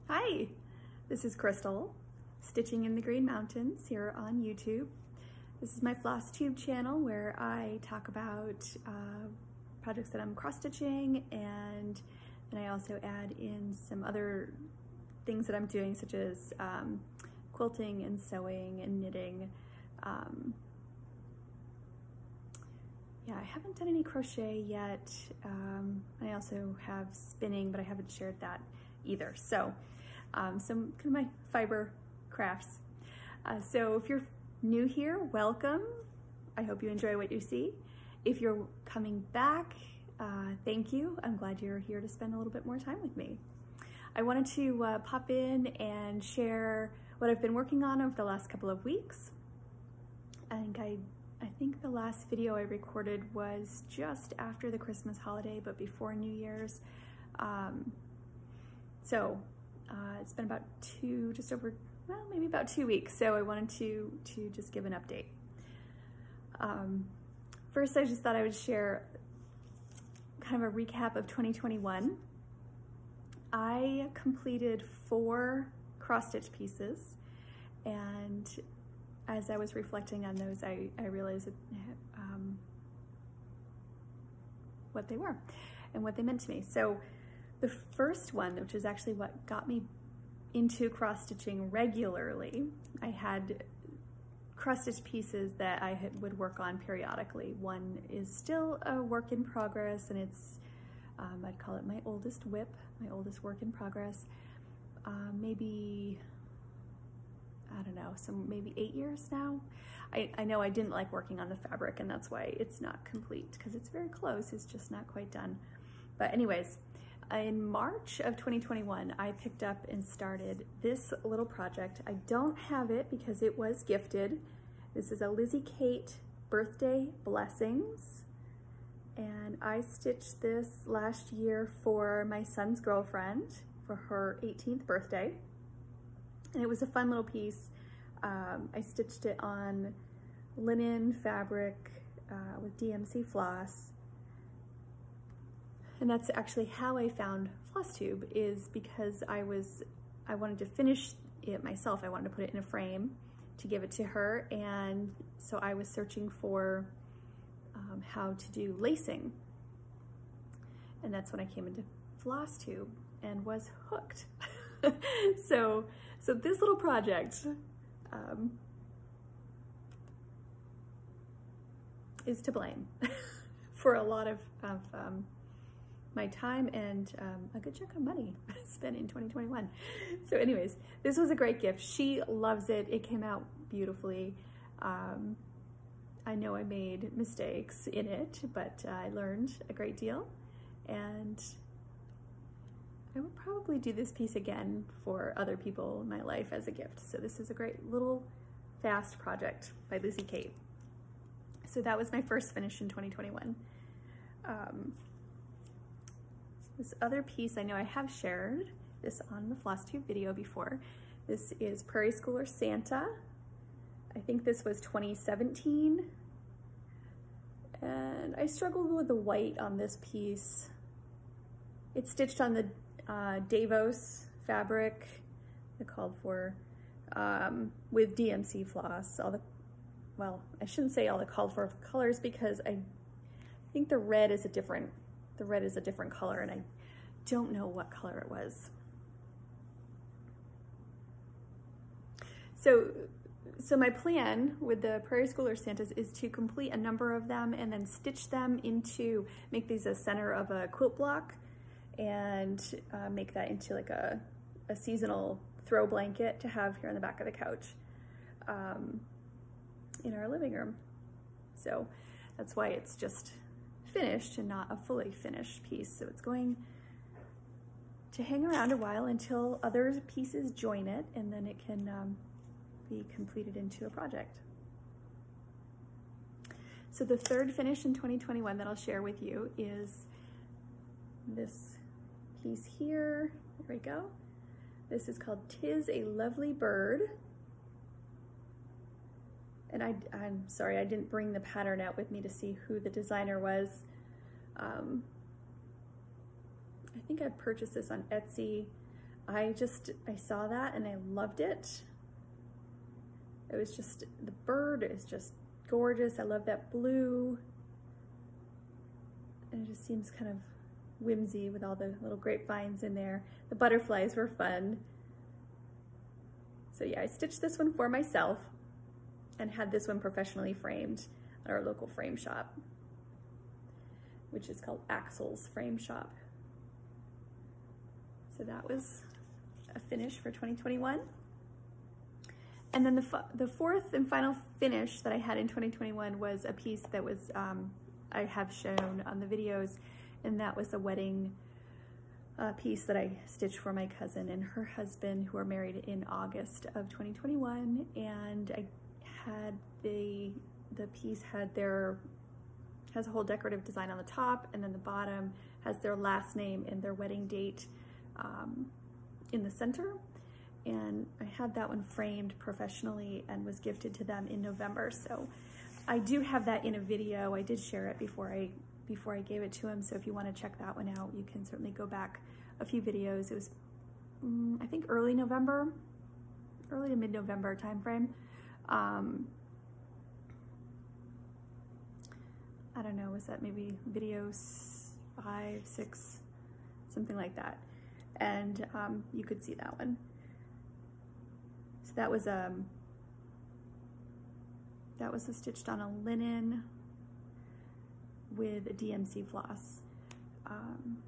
Hi, this is Crystal, Stitching in the Green Mountains here on YouTube. This is my Flosstube channel where I talk about projects that I'm cross-stitching, and then I also add in some other things that I'm doing, such as quilting and sewing and knitting. Yeah, I haven't done any crochet yet. I also have spinning, but I haven't shared that either. So some kind of my fiber crafts. So if you're new here, welcome. I hope you enjoy what you see. If you're coming back, thank you. I'm glad you're here to spend a little bit more time with me. I wanted to pop in and share what I've been working on over the last couple of weeks. I think the last video I recorded was just after the Christmas holiday, but before New Year's. It's been about maybe about 2 weeks. So I wanted to just give an update. First, I just thought I would share kind of a recap of 2021. I completed 4 cross-stitch pieces, and as I was reflecting on those, I realized what they were and what they meant to me. So the first one, which is actually what got me into cross-stitching regularly, I had cross-stitch pieces that I would work on periodically. One is still a work in progress, and it's, I'd call it my oldest WIP, my oldest work in progress. Maybe, I don't know, maybe 8 years now. I know I didn't like working on the fabric, and that's why it's not complete, because it's very close, it's just not quite done. But anyways, in March of 2021, I picked up and started this little project. I don't have it because it was gifted. This is a Lizzie Kate birthday blessings. And I stitched this last year for my son's girlfriend for her 18th birthday. And it was a fun little piece. I stitched it on linen fabric with DMC floss. And that's actually how I found Flosstube, is because I wanted to finish it myself. I wanted to put it in a frame to give it to her. And so I was searching for how to do lacing. And that's when I came into Flosstube and was hooked. So this little project is to blame for a lot of my time and a good chunk of money spent in 2021. So anyways, this was a great gift. She loves it. It came out beautifully. I know I made mistakes in it, but I learned a great deal, and I would probably do this piece again for other people in my life as a gift. So this is a great little fast project by Lizzie Kate. So that was my first finish in 2021. This other piece, I know I have shared this on the Flosstube video before. This is Prairie Schooler Santa. I think this was 2017. And I struggled with the white on this piece. It's stitched on the Davos fabric, I called for, with DMC floss. Well, I shouldn't say all the called for colors, because I think the red is a different color, and I don't know what color it was. So my plan with the Prairie Schooler Santas is to complete a number of them and then stitch them make these a center of a quilt block, and make that into like a seasonal throw blanket to have here on the back of the couch in our living room. So that's why it's just finished and not a fully finished piece. So it's going to hang around a while until other pieces join it, and then it can be completed into a project. So the third finish in 2021 that I'll share with you is this piece here. There we go. This is called "'Tis a Lovely Bird." And I'm sorry, I didn't bring the pattern out with me to see who the designer was. I think I purchased this on Etsy. I saw that and I loved it. It was just, the bird is just gorgeous. I love that blue. And it just seems kind of whimsy with all the little grapevines in there. The butterflies were fun. So yeah, I stitched this one for myself and had this one professionally framed at our local frame shop, which is called Axel's Frame Shop. So that was a finish for 2021. And then the fourth and final finish that I had in 2021 was a piece that was, I have shown on the videos, and that was a wedding piece that I stitched for my cousin and her husband, who are married in August of 2021. And I had the piece has a whole decorative design on the top, and then the bottom has their last name and their wedding date in the center. And I had that one framed professionally and was gifted to them in November. So I do have that in a video. I did share it before I gave it to him. So if you want to check that one out, you can certainly go back a few videos. It was, I think, early to mid-November timeframe. I don't know, was that maybe video 5, 6, something like that. And you could see that one. So that was stitched on a linen with a DMC floss. And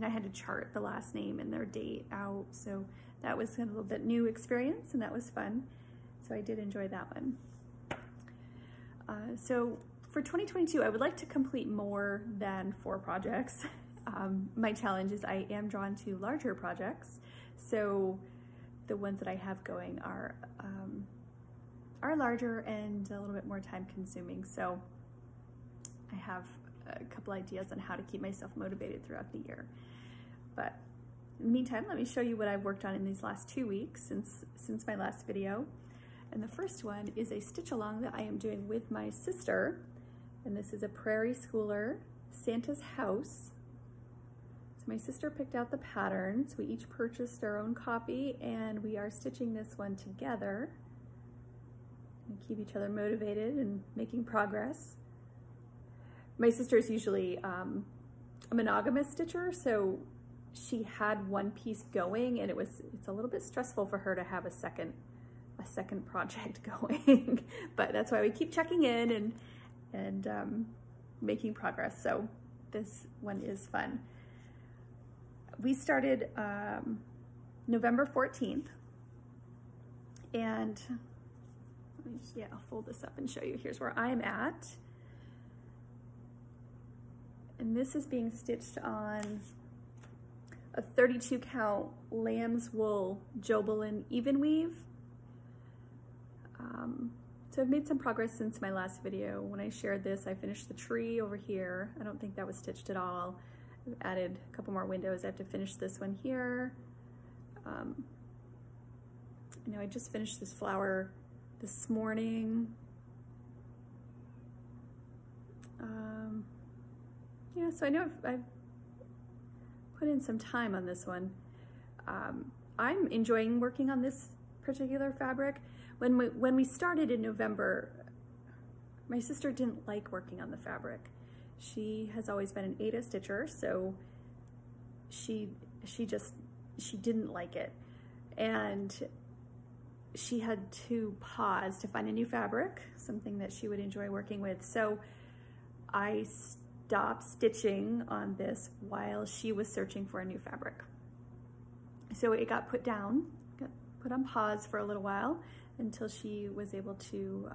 I had to chart the last name and their date out. So that was a little bit new experience, and that was fun. So I did enjoy that one. So for 2022, I would like to complete more than 4 projects. My challenge is I am drawn to larger projects. So the ones that I have going are larger and a little bit more time consuming. So I have a couple ideas on how to keep myself motivated throughout the year. But in the meantime, let me show you what I've worked on in these last 2 weeks since my last video. And the first one is a stitch along that I am doing with my sister. And this is a Prairie Schooler Santa's House. So my sister picked out the patterns. We each purchased our own copy, and we are stitching this one together. And keep each other motivated and making progress. My sister is usually a monogamous stitcher, so she had one piece going, and it's a little bit stressful for her to have a second project going. But that's why we keep checking in and making progress. So this one is fun. We started November 14th, and I'll fold this up and show you. Here's where I'm at. And this is being stitched on a 32 count lamb's wool Jobelin even weave. So I've made some progress since my last video. When I shared this, I finished the tree over here. I don't think that was stitched at all. I've added a couple more windows. I have to finish this one here. I just finished this flower this morning. Yeah, so I know I've put in some time on this one. I'm enjoying working on this particular fabric. When we started in November, my sister didn't like working on the fabric. She has always been an Ada stitcher, so she didn't like it. And she had to pause to find a new fabric, something that she would enjoy working with. So I stopped stitching on this while she was searching for a new fabric. So it got put down, got put on pause for a little while until she was able to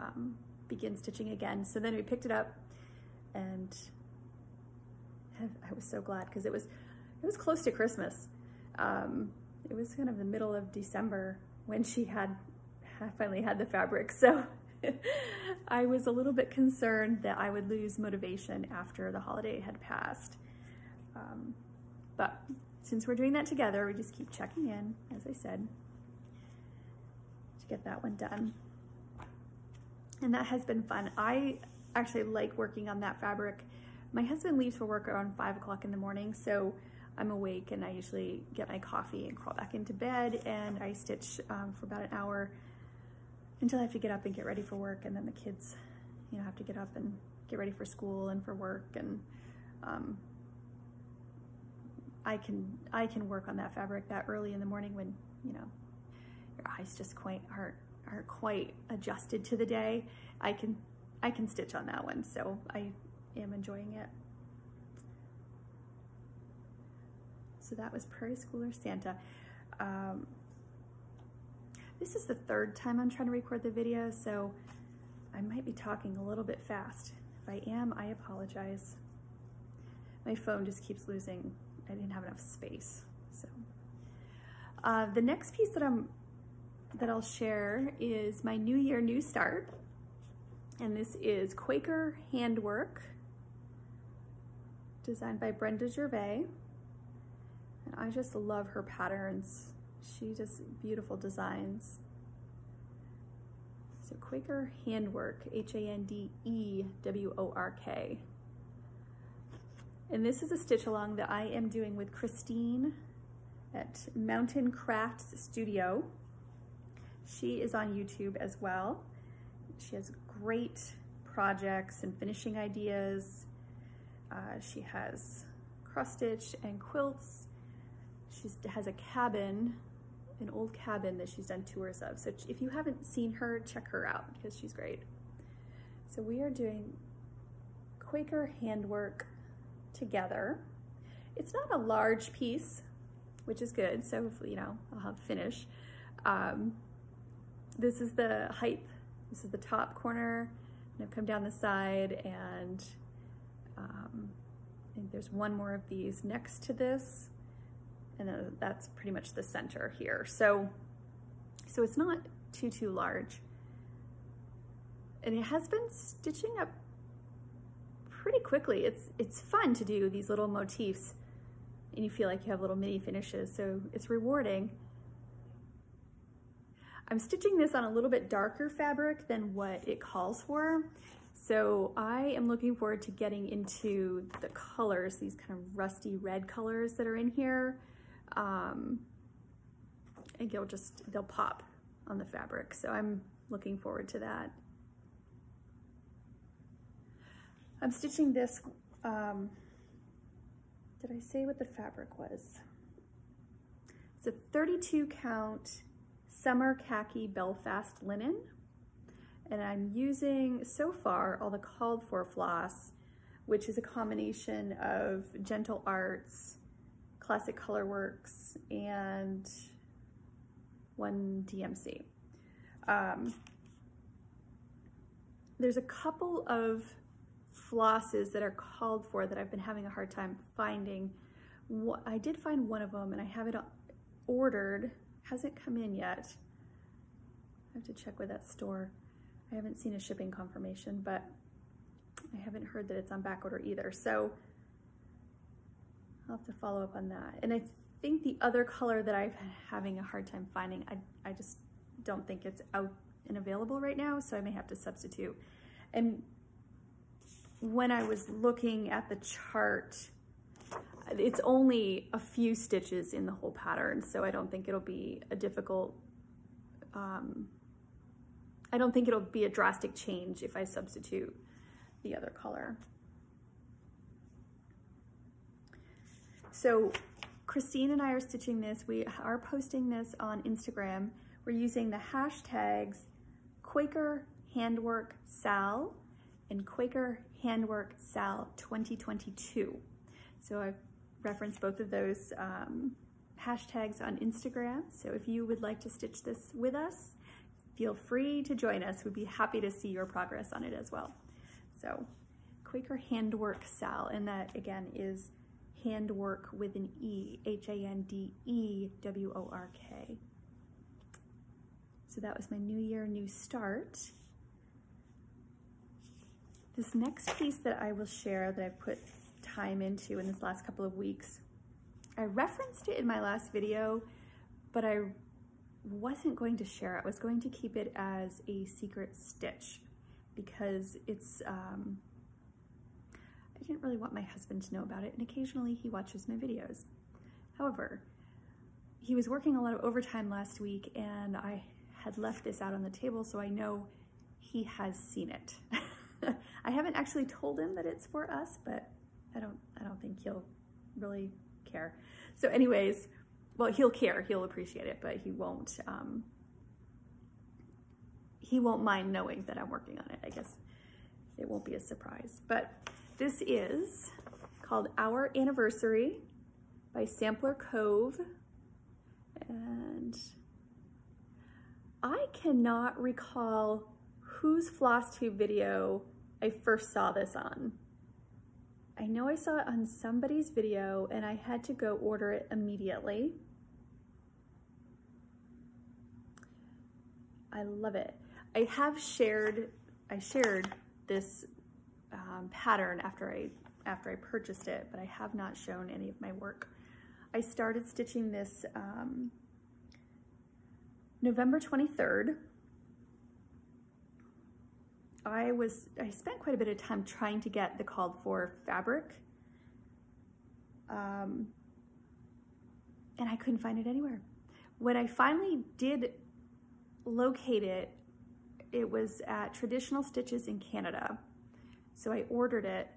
begin stitching again. So then we picked it up, and I was so glad because it was close to Christmas. It was kind of the middle of December when she finally had the fabric. So I was a little bit concerned that I would lose motivation after the holiday had passed. But since we're doing that together, we just keep checking in, as I said, to get that one done. And that has been fun. I actually like working on that fabric. My husband leaves for work around 5 o'clock in the morning, so I'm awake, and I usually get my coffee and crawl back into bed, and I stitch for about an hour until I have to get up and get ready for work, and then the kids, you know, have to get up and get ready for school and for work, and I can work on that fabric that early in the morning when, you know, your eyes just aren't quite adjusted to the day. I can stitch on that one, so I am enjoying it. So that was Prairie Schooler Santa. This is the third time I'm trying to record the video, so I might be talking a little bit fast. If I am, I apologize. My phone just keeps losing. I didn't have enough space. So the next piece that I'll share is my New Year, New Start. And this is Quaker Handwork, designed by Brenda Gervais. And I just love her patterns. She does beautiful designs. So Quaker Handwork, Handewrk. And this is a stitch along that I am doing with Christine at Mountain Crafts Studio. She is on YouTube as well. She has great projects and finishing ideas. She has cross stitch and quilts. She has a cabin, an old cabin that she's done tours of. So if you haven't seen her, check her out because she's great. So we are doing Quaker Handwork together. It's not a large piece, which is good. So, you know, I'll have finish. This is the height. This is the top corner. And I've come down the side, and I think there's one more of these next to this. And then that's pretty much the center here. So it's not too large. And it has been stitching up pretty quickly. It's fun to do these little motifs, and you feel like you have little mini finishes, so it's rewarding. I'm stitching this on a little bit darker fabric than what it calls for. So I am looking forward to getting into the colors, these kind of rusty red colors that are in here. And they'll pop on the fabric. So I'm looking forward to that. I'm stitching this, did I say what the fabric was? It's a 32 count summer khaki Belfast linen. And I'm using, so far, all the called for floss, which is a combination of Gentle Arts, Classic Colorworks, and one DMC. There's a couple of flosses that are called for that I've been having a hard time finding. I did find one of them, and I have it ordered. Hasn't come in yet. I have to check with that store. I haven't seen a shipping confirmation, but I haven't heard that it's on back order either. So I'll have to follow up on that. And I think the other color that I'm having a hard time finding, I just don't think it's out and available right now, so I may have to substitute. And when I was looking at the chart, it's only a few stitches in the whole pattern, so I don't think it'll be a difficult, I don't think it'll be a drastic change if I substitute the other color. So Christine and I are stitching this. We are posting this on Instagram. We're using the hashtags Quaker Handwork Sal and Quaker Handwork Sal 2022. So I've referenced both of those hashtags on Instagram. So if you would like to stitch this with us, feel free to join us. We'd be happy to see your progress on it as well. So Quaker Handwork Sal, and that again is handwork with an E, Handewrk. So that was my New Year, New Start. This next piece that I will share that I've put time into in this last couple of weeks, I referenced it in my last video, but I wasn't going to share it. I was going to keep it as a secret stitch because it's, I didn't really want my husband to know about it, and occasionally he watches my videos. However, he was working a lot of overtime last week and I had left this out on the table, so I know he has seen it. I haven't actually told him that it's for us, but I don't think he'll really care. So anyways, well, he'll care, he'll appreciate it, but he won't mind knowing that I'm working on it. I guess it won't be a surprise. But this is called Our Anniversary by Sampler Cove. And I cannot recall whose Flosstube video I first saw this on. I know I saw it on somebody's video and I had to go order it immediately. I love it. I shared this pattern after I purchased it, but I have not shown any of my work. I started stitching this November 23rd. I spent quite a bit of time trying to get the called for fabric, and I couldn't find it anywhere. When I finally did locate it, it was at Traditional Stitches in Canada. So I ordered it,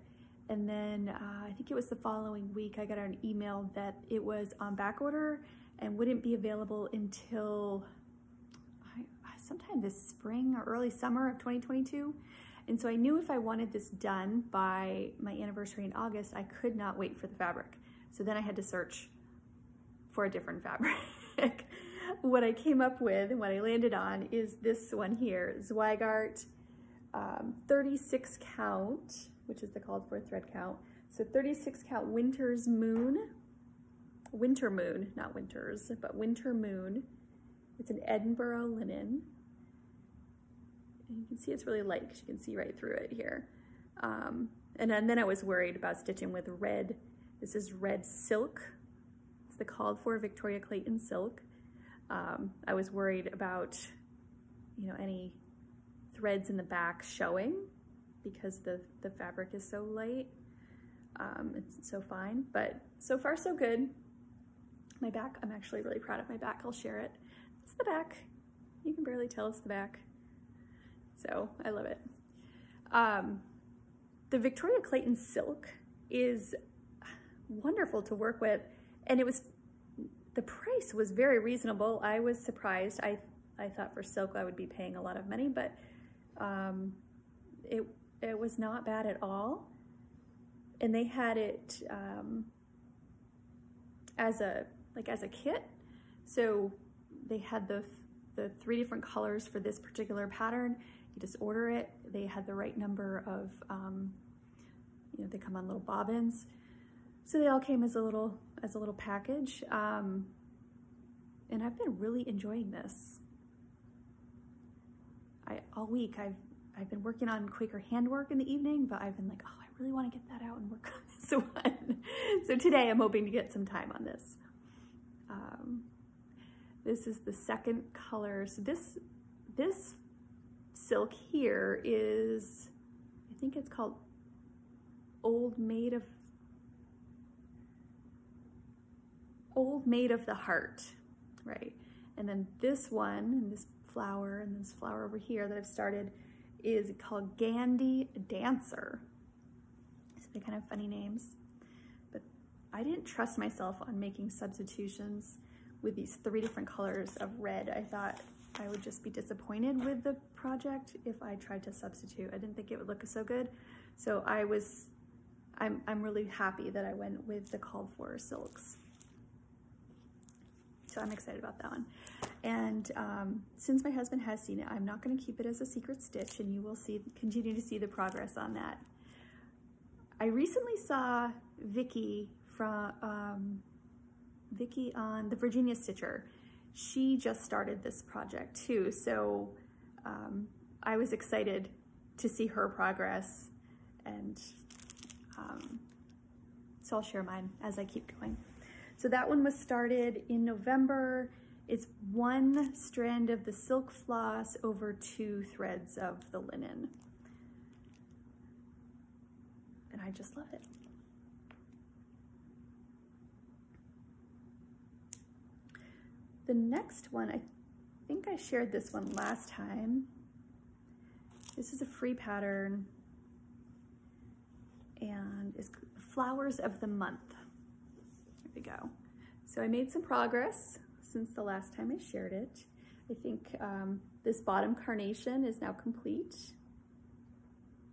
and then I think it was the following week I got an email that it was on back order and wouldn't be available until sometime this spring or early summer of 2022. And so I knew if I wanted this done by my anniversary in August, I could not wait for the fabric. So then I had to search for a different fabric. What I came up with and what I landed on is this one here, Zweigart 36 count, which is the called for thread count. So 36 count Winter Moon, not Winters, but Winter Moon. It's an Edinburgh linen. And you can see it's really light because you can see right through it here. And then I was worried about stitching with red. This is red silk. It's the called for Victoria Clayton silk. I was worried about, any threads in the back showing because the fabric is so light. It's so fine, but so far so good. My back, I'm actually really proud of my back. I'll share it. It's the back. You can barely tell it's the back. So I love it. The Victoria Clayton silk is wonderful to work with, and the price was very reasonable. I was surprised. I thought for silk I would be paying a lot of money, but it was not bad at all. And they had it as a kit. So they had the 3 different colors for this particular pattern. You just order it. They had the right number of, they come on little bobbins. So they all came as a little package. And I've been really enjoying this. All week I've been working on Quaker Handwork in the evening, but I've been like, oh, I really want to get that out and work on this one. So today I'm hoping to get some time on this. This is the second color. So this silk here is, I think it's called Old Maid of the Heart, right? And then this one, and this flower over here that I've started is called Gandhi Dancer. So they're kind of funny names, but I didn't trust myself on making substitutions with these 3 different colors of red. I thought I would just be disappointed with the project if I tried to substitute. I didn't think it would look so good. So I'm really happy that I went with the called for silks. So I'm excited about that one. And since my husband has seen it, I'm not going to keep it as a secret stitch, and you will continue to see the progress on that. I recently saw Vicky on the Virginia Stitcher. She just started this project too, so I was excited to see her progress, and so I'll share mine as I keep going. So that one was started in November. It's 1 strand of the silk floss over 2 threads of the linen. And I just love it. The next one, I think I shared this one last time. This is a free pattern and is Flowers of the Month. There we go. So I made some progress since the last time I shared it. I think this bottom carnation is now complete.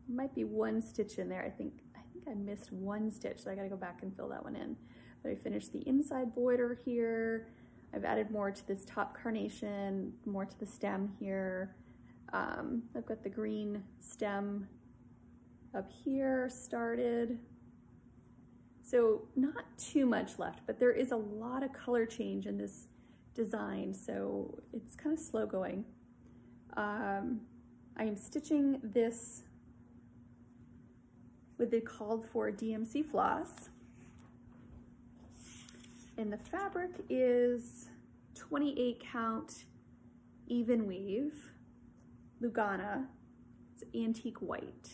Might be one stitch in there. I think I missed one stitch, so I gotta go back and fill that one in. But I finished the inside border here. I've added more to this top carnation, more to the stem here. I've got the green stem up here started. So not too much left, but there is a lot of color change in this design, so it's kind of slow going. I am stitching this with the called for DMC floss. And the fabric is 28 count even weave, Lugana. It's antique white.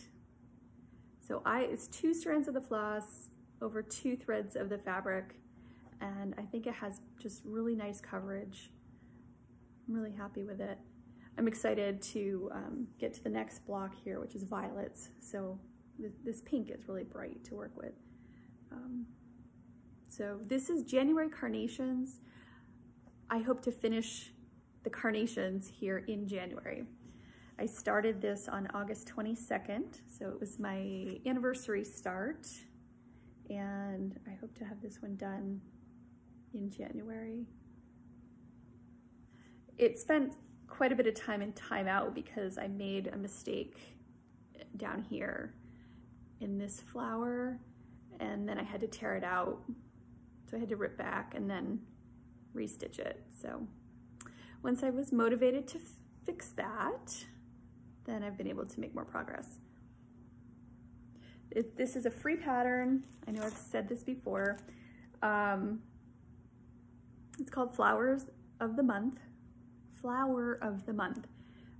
So it's 2 strands of the floss over 2 threads of the fabric, and I think it has just really nice coverage. I'm really happy with it. I'm excited to get to the next block here, which is violets. So this pink is really bright to work with. So this is January Carnations. I hope to finish the Carnations here in January. I started this on August 22nd, so it was my anniversary start, and I hope to have this one done in January. It spent quite a bit of time in timeout because I made a mistake down here in this flower, and then I had to tear it out. So I had to rip back and then restitch it. So once I was motivated to fix that, then I've been able to make more progress. This is a free pattern. I know I've said this before. It's called Flowers of the Month. Flower of the Month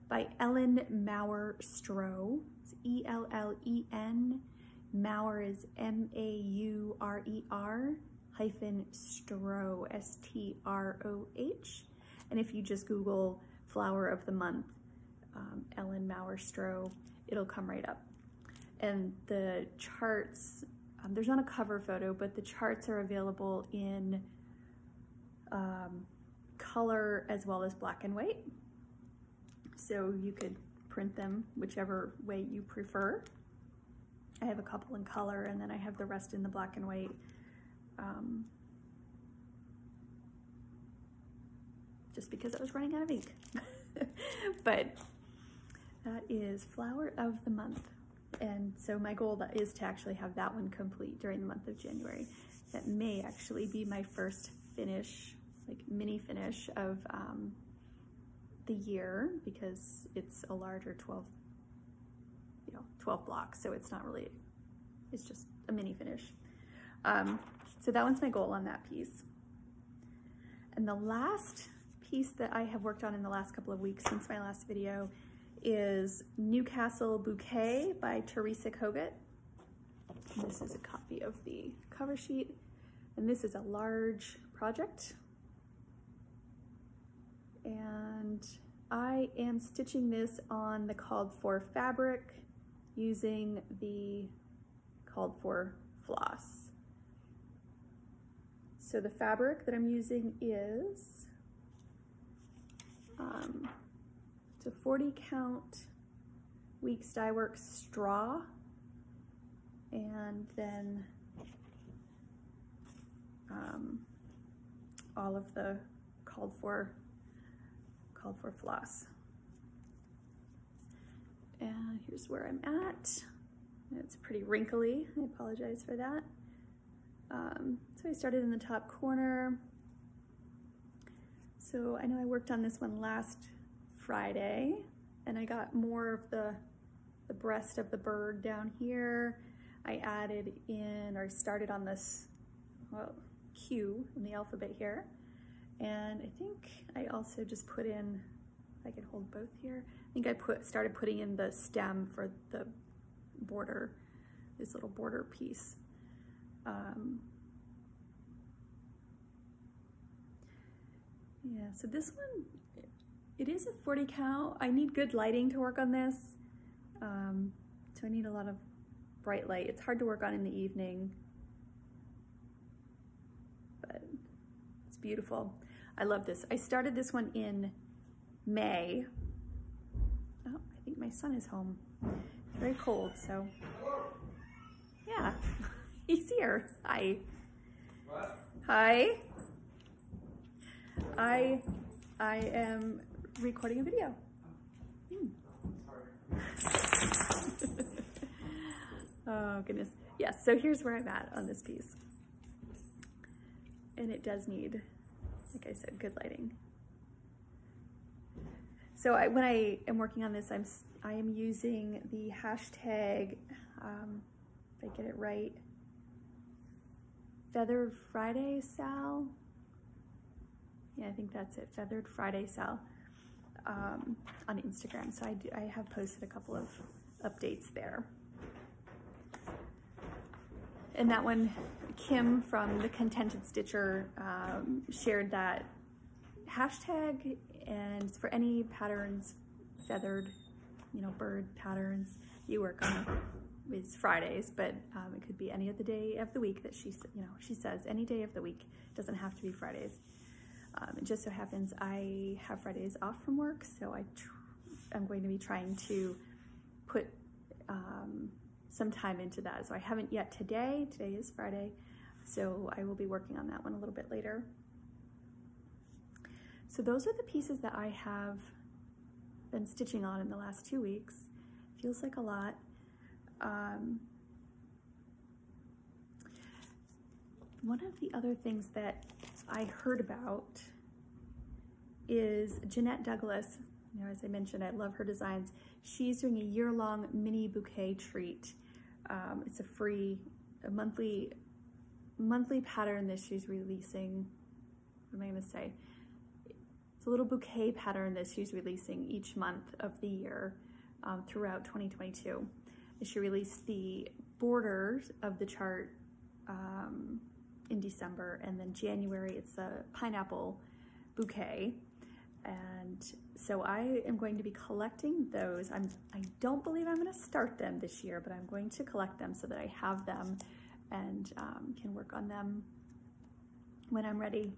by Ellen Maurer-Stroh. It's E-L-L-E-N. Maurer is M-A-U-R-E-R -Stroh, S-T-R-O-H. And if you just Google Flower of the Month, Ellen Maurer-Stroh, it'll come right up. And the charts, there's not a cover photo, but the charts are available in color as well as black and white. So you could print them whichever way you prefer. I have a couple in color and then I have the rest in the black and white. Just because I was running out of ink. But that is Flower of the Month. And so my goal is to actually have that one complete during the month of January. That may actually be my first finish, like mini finish of the year, because it's a larger 12 blocks. So it's not really, it's just a mini finish. So that one's my goal on that piece. And the last piece that I have worked on in the last couple of weeks since my last video is Newcastle Bouquet by Theresa Kogat. This is a copy of the cover sheet, and this is a large project. And I am stitching this on the called for fabric using the called for floss. So the fabric that I'm using is it's a 40 count Weeks Dye Works straw, and then all of the called for floss. And here's where I'm at. It's pretty wrinkly. I apologize for that. So I started in the top corner. So I know I worked on this one last Friday, and I got more of the breast of the bird down here. I added in, or started on this Q in the alphabet here. And I think I also just put in, if I can hold both here, I think I started putting in the stem for the border, this little border piece. Yeah, so this one, it is a 40 count. I need good lighting to work on this. So I need a lot of bright light. It's hard to work on in the evening, but it's beautiful. I love this. I started this one in May. Oh, I think my son is home. It's very cold, so yeah, he's here. Hi. What? Hi. I am recording a video. Oh goodness. Yes, so here's where I'm at on this piece. And it does need, like I said, good lighting. So when I am working on this, I am using the hashtag, if I get it right, Feathered Friday Sal. Yeah, I think that's it, Feathered Friday Sal, on Instagram. So I have posted a couple of updates there. And that one, Kim from the Contented Stitcher shared that hashtag, and for any patterns, feathered, bird patterns you work on is Fridays, but it could be any other day of the week that she says any day of the week. It doesn't have to be Fridays. It just so happens I have Fridays off from work, so I'm going to be trying to put some time into that. So I haven't yet today. Today is Friday, so I will be working on that one a little bit later. So those are the pieces that I have been stitching on in the last 2 weeks. Feels like a lot. One of the other things that I heard about is Jeanette Douglas. As I mentioned, I love her designs. She's doing a year-long mini bouquet treat. It's a monthly pattern that she's releasing. What am I going to say? It's a little bouquet pattern that she's releasing each month of the year throughout 2022. She released the borders of the chart in December, and then January it's a pineapple bouquet. And so I am going to be collecting those. I don't believe I'm going to start them this year, but I'm going to collect them so that I have them and can work on them when I'm ready,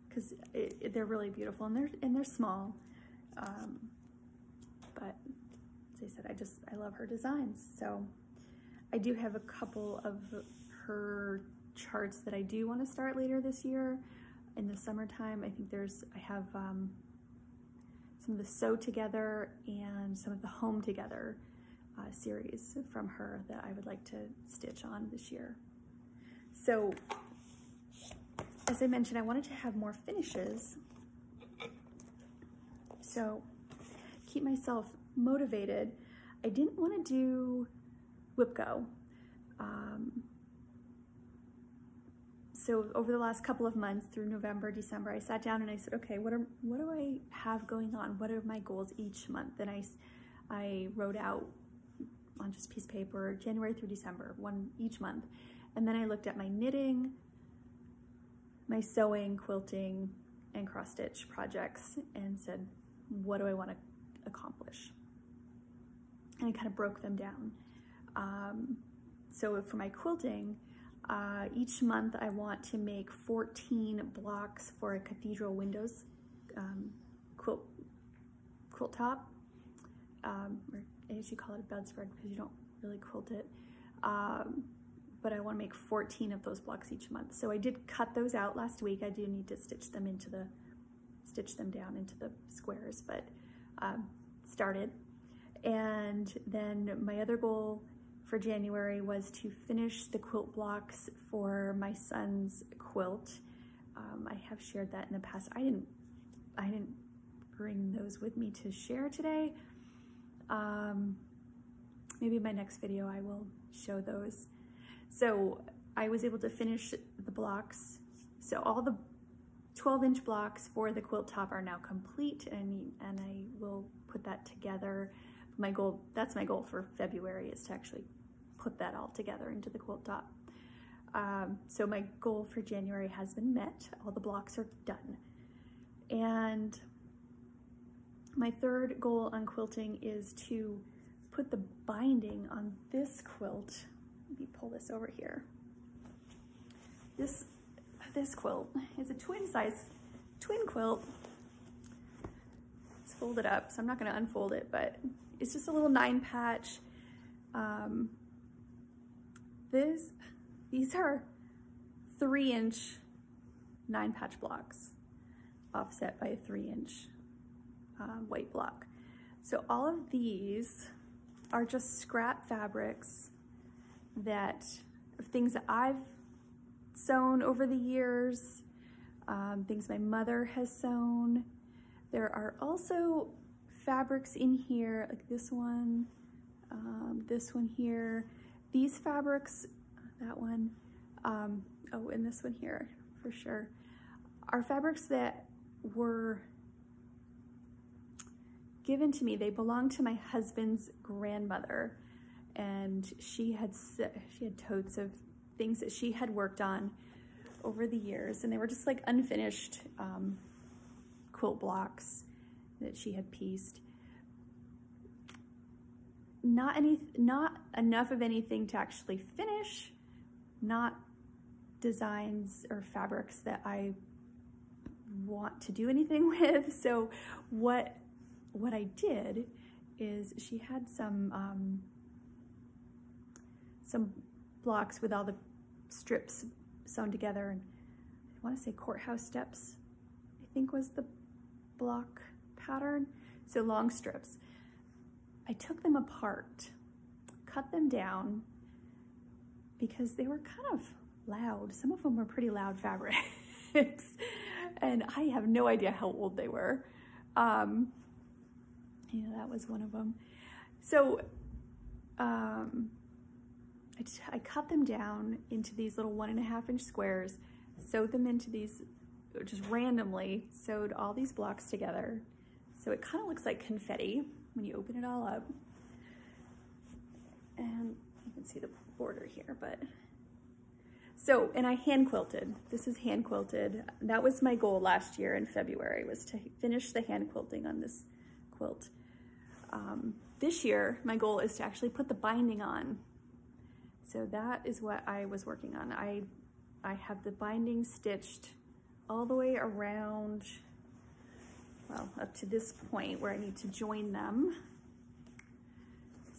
because they're really beautiful, and they're small. But as I said, I love her designs. So I do have a couple of her charts that I do want to start later this year in the summertime. I have some of the Sew Together and some of the Home Together series from her that I would like to stitch on this year. So as I mentioned, I wanted to have more finishes, so keep myself motivated. I didn't want to do Whipco. So over the last couple of months through November, December, I sat down and I said, okay, what do I have going on? What are my goals each month? And I wrote out on just a piece of paper, January through December, one each month. And then I looked at my knitting, my sewing, quilting, and cross stitch projects and said, what do I want to accomplish? And I kind of broke them down. So for my quilting, each month I want to make 14 blocks for a cathedral windows quilt top, or as you call it, a bedspread, because you don't really quilt it. But I want to make 14 of those blocks each month. So I did cut those out last week. I do need to stitch them down into the squares, but started. And then my other goal for January was to finish the quilt blocks for my son's quilt. I have shared that in the past. I didn't bring those with me to share today. Maybe in my next video I will show those. So I was able to finish the blocks. So all the 12-inch blocks for the quilt top are now complete, and I will put that together. My goal, that's my goal for February, is to actually put that all together into the quilt top. So my goal for January has been met. All the blocks are done. And my third goal on quilting is to put the binding on this quilt. Let me pull this over here. This quilt is a twin quilt. It's folded up, so I'm not going to unfold it, but it's just a little 9-patch. These are 3-inch 9-patch blocks, offset by a 3-inch white block. So all of these are just scrap fabrics of things that I've sewn over the years, things my mother has sewn. There are also fabrics in here, like this one here. These fabrics, that one, oh, and this one here for sure, are fabrics that were given to me. They belong to my husband's grandmother, and she had totes of things that she had worked on over the years, and they were just like unfinished quilt blocks that she had pieced. Not enough of anything to actually finish, not designs or fabrics that I want to do anything with. So what I did is she had some blocks with all the strips sewn together, and I want to say courthouse steps, I think was the block pattern. So long strips. I took them apart, cut them down, because they were kind of loud. Some of them were pretty loud fabrics, and I have no idea how old they were. Yeah, that was one of them. So I cut them down into these little 1.5-inch squares, sewed them into these, just randomly sewed all these blocks together. So it kind of looks like confetti when you open it all up. And you can see the border here, but. So, and I hand quilted. This is hand quilted. That was my goal last year in February, was to finish the hand quilting on this quilt. This year, my goal is to actually put the binding on. So that is what I was working on. I have the binding stitched all the way around, well, up to this point where I need to join them.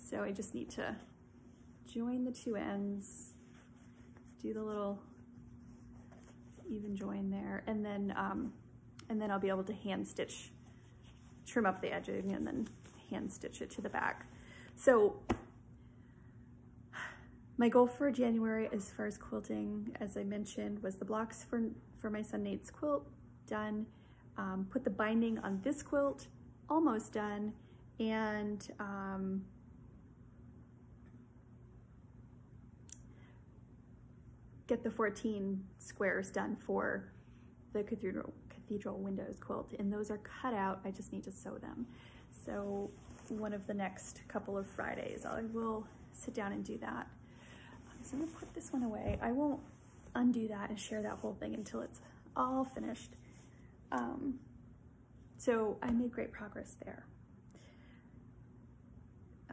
So I just need to join the two ends, do the little even join there, and then I'll be able to hand stitch, trim up the edging, and then hand stitch it to the back. So my goal for January as far as quilting, as I mentioned, was the blocks for my son Nate's quilt done, put the binding on this quilt, almost done, and get the 14 squares done for the cathedral windows quilt, and those are cut out. I just need to sew them. So one of the next couple of Fridays, I will sit down and do that. So I'm gonna put this one away. I won't undo that and share that whole thing until it's all finished. So I made great progress there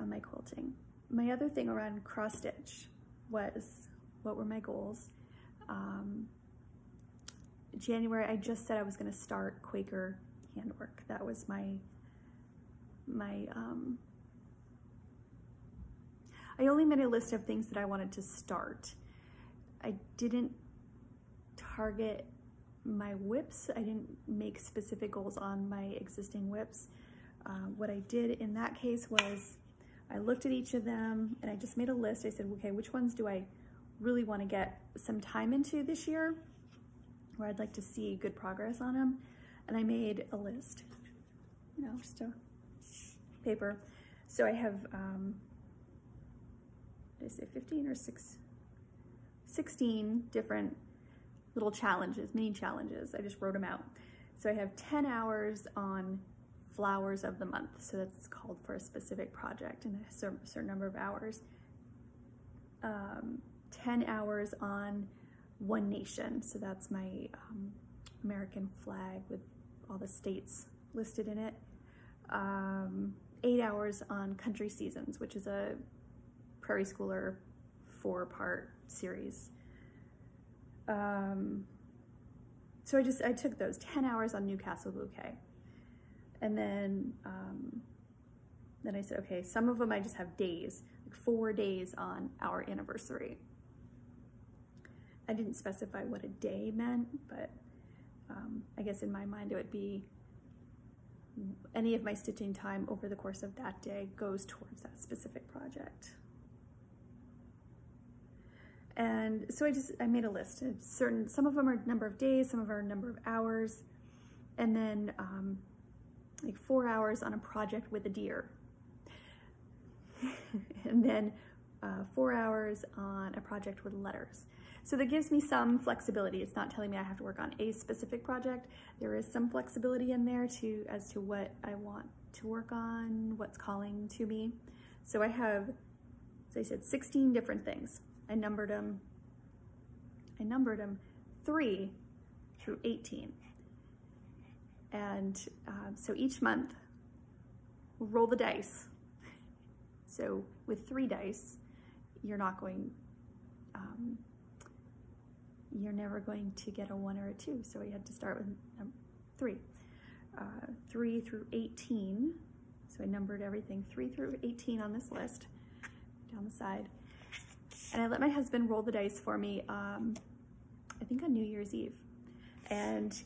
on my quilting. My other thing around cross stitch was, what were my goals? January, I just said I was gonna start Quaker Handework. That was I only made a list of things that I wanted to start. I didn't target my whips. I didn't make specific goals on my existing whips. What I did in that case was I looked at each of them and I just made a list. I said, okay, which ones do I really want to get some time into this year, where I'd like to see good progress on them? And I made a list, you know, just a paper. So I have, did I say 15 or 16 different little challenges, mini challenges. I just wrote them out. So I have 10 hours on flowers of the month. So that's called for a specific project and a certain number of hours. 10 hours on One Nation. So that's my American flag with all the states listed in it. 8 hours on Country Seasons, which is a Prairie Schooler 4-part series. So I took those 10 hours on Newcastle Bouquet. And then I said, okay, some of them I just have days, like 4 days on our anniversary. I didn't specify what a day meant, but I guess in my mind it would be any of my stitching time over the course of that day goes towards that specific project. And so I made a list of some of them are number of days, some of them are number of hours, and then like 4 hours on a project with a deer. And then 4 hours on a project with letters. So that gives me some flexibility. It's not telling me I have to work on a specific project. There is some flexibility in there as to what I want to work on, what's calling to me. So I have, as I said, 16 different things. I numbered them 3 through 18. And so each month, we'll roll the dice. So with 3 dice, you're never going to get a 1 or a 2. So we had to start with 3. 3 through 18. So I numbered everything 3 through 18 on this list down the side. And I let my husband roll the dice for me, I think on New Year's Eve. And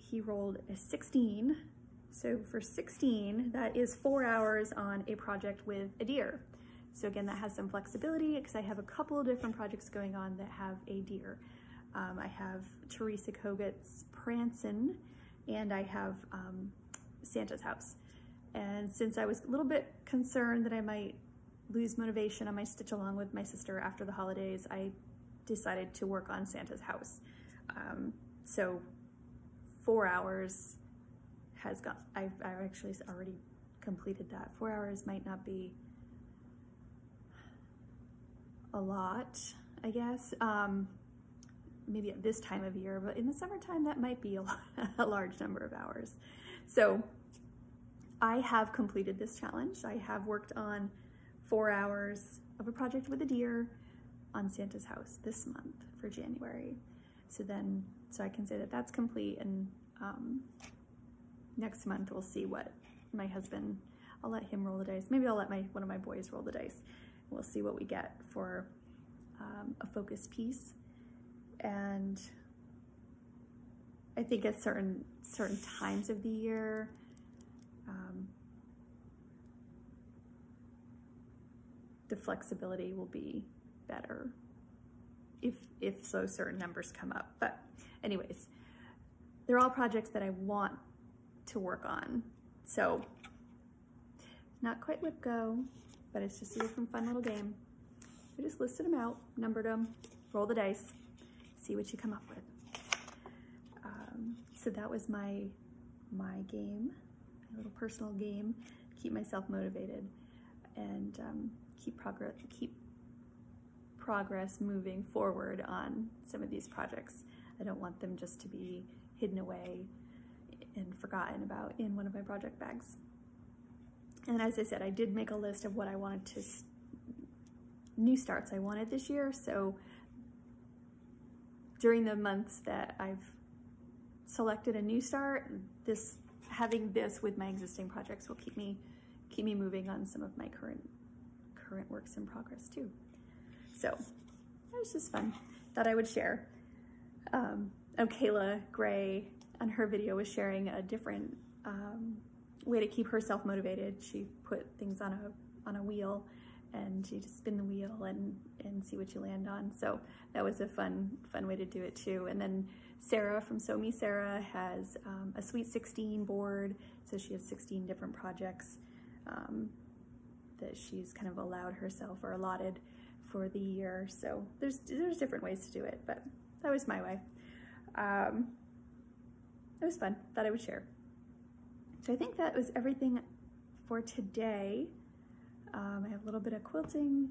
he rolled a 16. So for 16, that is 4 hours on a project with a deer. So again, that has some flexibility because I have a couple of different projects going on that have a deer. I have Theresa Kogat's Prancin', and I have Santa's House. And since I was a little bit concerned that I might lose motivation on my stitch along with my sister after the holidays, I decided to work on Santa's House. So 4 hours has gone. I've actually already completed that. 4 hours might not be a lot, I guess. Maybe at this time of year, but in the summertime that might be a large number of hours. So I have completed this challenge. I have worked on 4 hours of a project with a deer on Santa's House this month for January. So I can say that that's complete, and next month we'll see what my husband, I'll let him roll the dice. Maybe I'll let one of my boys roll the dice. We'll see what we get for a focus piece. And I think at certain times of the year, the flexibility will be better if so certain numbers come up. But anyways, they're all projects that I want to work on. So not quite Whip Go, but it's just a different fun little game. I just listed them out, numbered them, roll the dice, see what you come up with. So that was my game, my little personal game, keep myself motivated and keep progress moving forward on some of these projects. I don't want them just to be hidden away and forgotten about in one of my project bags. And as I said, I did make a list of what I wanted to, new starts I wanted this year. So during the months that I've selected a new start, having this with my existing projects will keep me moving on some of my current works in progress too. So that was just fun. Thought I would share. Kayla Gray on her video was sharing a different way to keep herself motivated. She put things on a wheel, and you just spin the wheel and see what you land on. So that was a fun way to do it too. And then Sarah from Sew Me Sarah has a Sweet 16 board. So she has 16 different projects that she's kind of allowed herself or allotted for the year. So there's different ways to do it, but that was my way. It was fun, thought I would share. So I think that was everything for today. I have a little bit of quilting.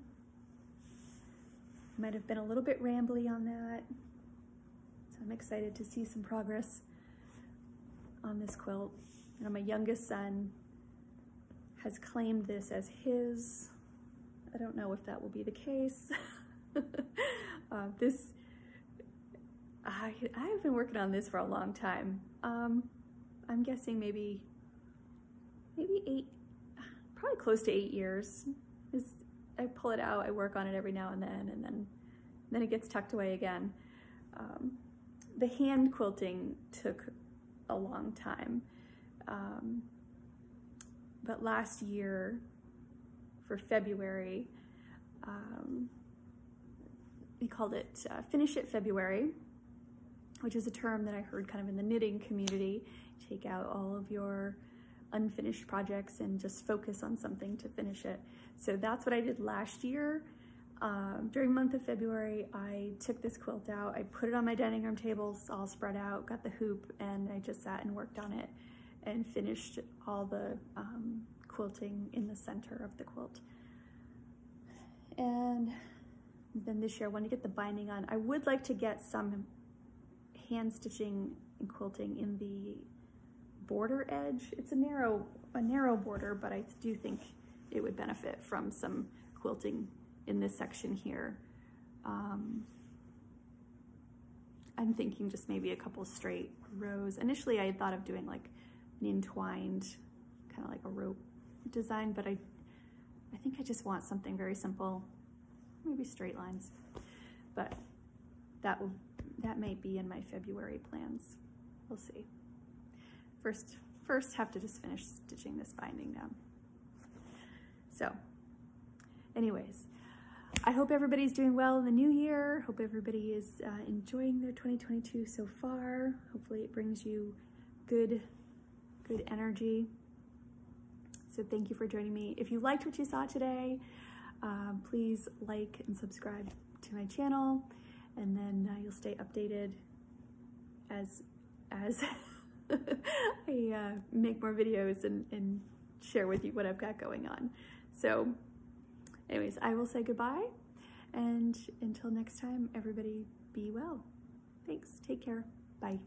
Might have been a little bit rambly on that. So I'm excited to see some progress on on this quilt. And my youngest son has claimed this as his. I don't know if that will be the case. I've been working on this for a long time. I'm guessing maybe 8, probably close to 8 years. I pull it out, I work on it every now and then it gets tucked away again. The hand quilting took a long time. But last year, for February, we called it Finish It February, which is a term that I heard kind of in the knitting community. Take out all of your unfinished projects and just focus on something to finish it. So that's what I did last year. During the month of February, I took this quilt out, I put it on my dining room table, all spread out, got the hoop, and I just sat and worked on it and finished all the quilting in the center of the quilt. And then this year I want to get the binding on. I would like to get some hand stitching and quilting in the border edge. It's a narrow border, but I do think it would benefit from some quilting in this section here. I'm thinking just maybe a couple straight rows. Initially I had thought of doing like an entwined, kind of like a rope design, but I think I just want something very simple, maybe straight lines. But that might be in my February plans. We'll see. First have to just finish stitching this binding down. So anyways, I hope everybody's doing well in the new year. Hope everybody is enjoying their 2022 so far. Hopefully it brings you good energy. So thank you for joining me. If you liked what you saw today, please like and subscribe to my channel, and then you'll stay updated as I make more videos and share with you what I've got going on. So anyways, I will say goodbye, and until next time, everybody be well. Thanks, take care, bye.